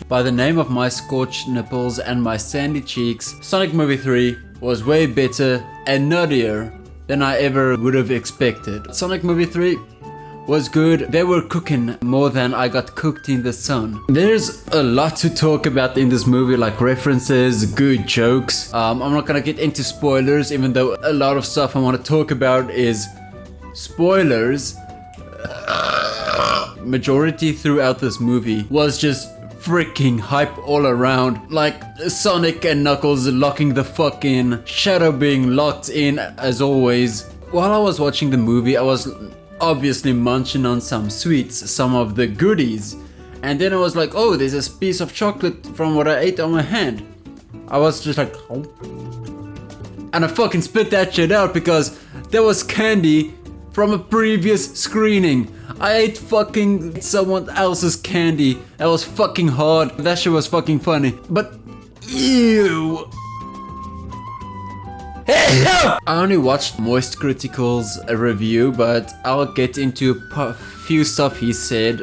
By the name of my scorched nipples and my sandy cheeks, Sonic Movie 3 was way better and nuttier than I ever would have expected. Sonic Movie 3 was good. They were cooking more than I got cooked in the sun. There's a lot to talk about in this movie, like references, good jokes. I'm not gonna get into spoilers, even though a lot of stuff I want to talk about is spoilers. Majority throughout this movie was just freaking hype all around, like Sonic and Knuckles locking the fuck in, Shadow being locked in as always. While I was watching the movie, I was obviously munching on some sweets, some of the goodies, and then I was like, oh, there's a piece of chocolate from what I ate on my hand. I was just like, oh. And I fucking spit that shit out because there was candy from a previous screening. I ate fucking someone else's candy. That was fucking hard. That shit was fucking funny. But ew. I only watched Moist Critical's review, but I'll get into a few stuff he said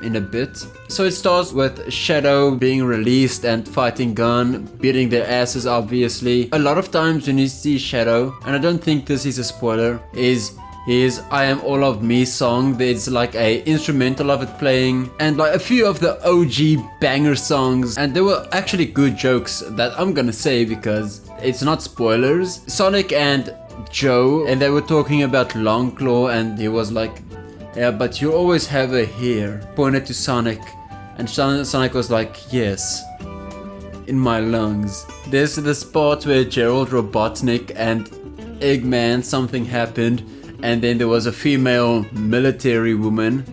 in a bit. So it starts with Shadow being released and fighting Gun, beating their asses obviously. A lot of times when you see Shadow, and I don't think this is a spoiler, is his I Am All of Me song. There's like a instrumental of it playing and like a few of the OG banger songs, and there were actually good jokes that I'm gonna say because it's not spoilers. Sonic and Joe, and they were talking about Longclaw, and he was like, yeah, but you always have a hair, pointed to Sonic, and Sonic was like, yes, in my lungs. There's this part where Gerald Robotnik and Eggman, something happened, and then there was a female military woman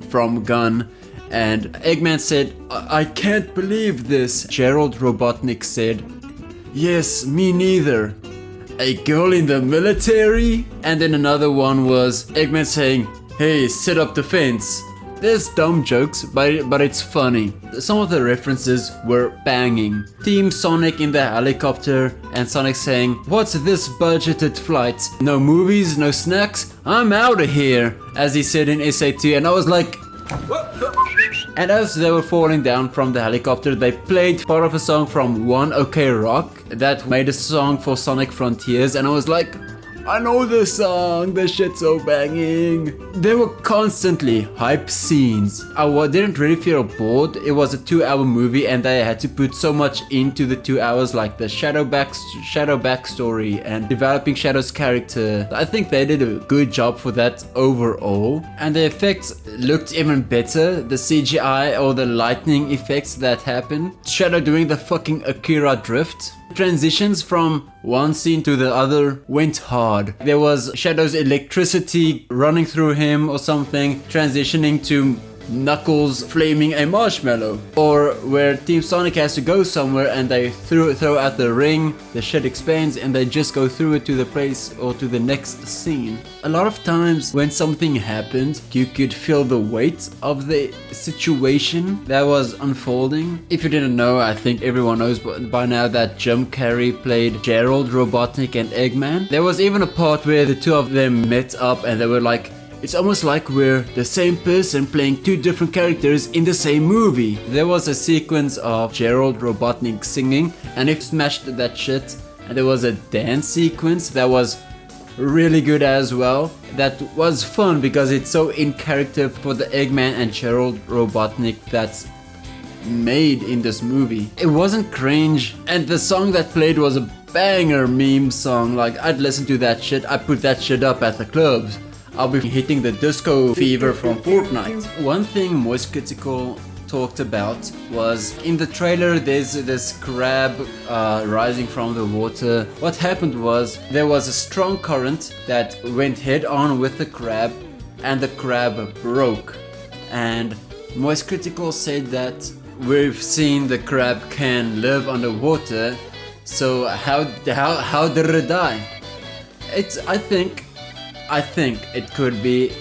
from Gun, and Eggman said, I can't believe this. Gerald Robotnik said, yes, me neither. A girl in the military? And then another one was Eggman saying, hey, set up the fence. There's dumb jokes, but it's funny. Some of the references were banging. Team Sonic in the helicopter and Sonic saying, what's this budgeted flight? No movies, no snacks? I'm out of here, as he said in SA2, and I was like... And as they were falling down from the helicopter, they played part of a song from One OK Rock that made a song for Sonic Frontiers, and I was like, I know this song, this shit's so banging. There were constantly hype scenes. I didn't really feel bored. It was a 2-hour movie and they had to put so much into the 2 hours, like the Shadow backstory and developing Shadow's character. I think they did a good job for that overall. And the effects looked even better. The CGI or the lightning effects that happened. Shadow doing the fucking Akira drift. Transitions from one scene to the other went hard. There was Shadow's electricity running through him or something, transitioning to Knuckles flaming a marshmallow, or where Team Sonic has to go somewhere and they throw out the ring, the shit expands and they just go through it to the place or to the next scene. A lot of times when something happened, you could feel the weight of the situation that was unfolding. If you didn't know, I think everyone knows by now that Jim Carrey played Gerald, Robotnik and Eggman. There was even a part where the two of them met up and they were like, it's almost like we're the same person playing two different characters in the same movie. There was a sequence of Gerald Robotnik singing and it smashed that shit. And there was a dance sequence that was really good as well. That was fun because it's so in character for the Eggman and Gerald Robotnik that's made in this movie. It wasn't cringe, and the song that played was a banger meme song. Like, I'd listen to that shit. I put that shit up at the clubs. I'll be hitting the disco fever from Fortnite. One thing Moist Critical talked about was in the trailer there's this crab rising from the water. What happened was there was a strong current that went head on with the crab and the crab broke. And Moist Critical said that we've seen the crab can live underwater, so how did it die? I think it could be,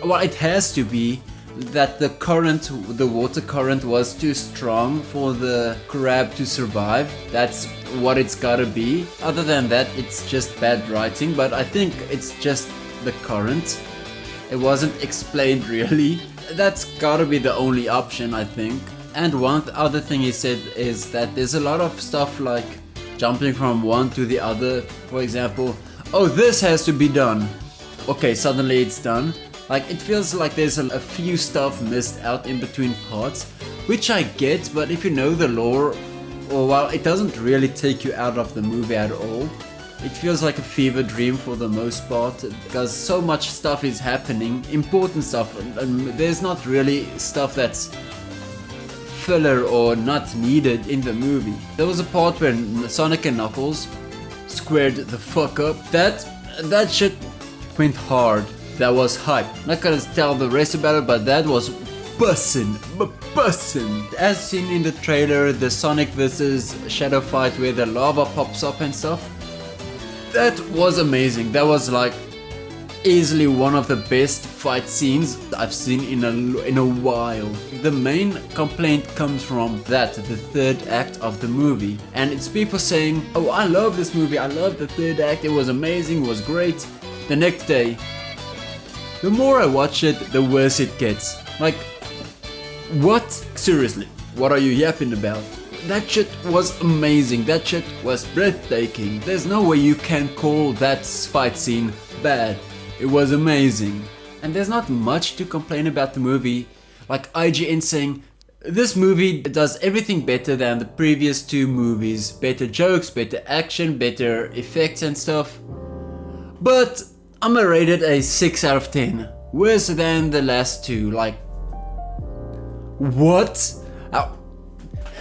well, it has to be that the water current was too strong for the crab to survive. That's what it's gotta be. Other than that, it's just bad writing, but I think it's just the current. It wasn't explained really. That's gotta be the only option, I think. And one other thing he said is that there's a lot of stuff like jumping from one to the other. For example, oh, this has to be done. Okay, suddenly it's done. Like, it feels like there's a few stuff missed out in between parts, which I get, but if you know the lore, or while it doesn't really take you out of the movie at all, it feels like a fever dream for the most part, because so much stuff is happening, important stuff, and there's not really stuff that's filler or not needed in the movie. There was a part where Sonic and Knuckles squared the fuck up. That shit went hard. That was hype. Not gonna tell the rest about it, but that was bussin'. As seen in the trailer, the Sonic vs Shadow fight where the lava pops up and stuff, that was amazing. That was like easily one of the best fight scenes I've seen in a while. The main complaint comes from that, the third act of the movie, and it's people saying, oh, I love this movie, I love the third act, it was amazing, it was great. The next day, the more I watch it, the worse it gets. Like, what? Seriously, what are you yapping about? That shit was amazing, that shit was breathtaking. There's no way you can call that fight scene bad. It was amazing. And there's not much to complain about the movie. Like IGN saying, this movie does everything better than the previous two movies. Better jokes, better action, better effects and stuff. But I'm gonna rate it a 6 out of 10. Worse than the last two. Like, what?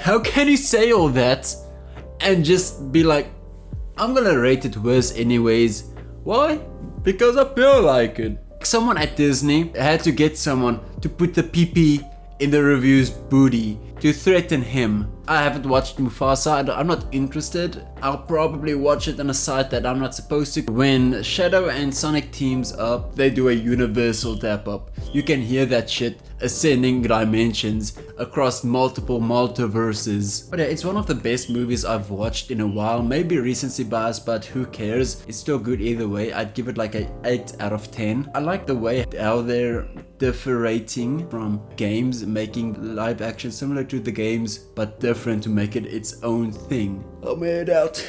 How can you say all that and just be like, I'm gonna rate it worse anyways? Why? Because I feel like it. Someone at Disney had to get someone to put the PP in the review's booty to threaten him. I haven't watched Mufasa, I'm not interested. I'll probably watch it on a site that I'm not supposed to. When Shadow and Sonic teams up, they do a universal tap up. You can hear that shit ascending dimensions across multiple multiverses. But yeah, it's one of the best movies I've watched in a while. Maybe recency bias, but who cares? It's still good either way. I'd give it like a 8 out of 10. I like the way how they're differentiating from games, making live action similar to the games but different to make it its own thing. I'm head out.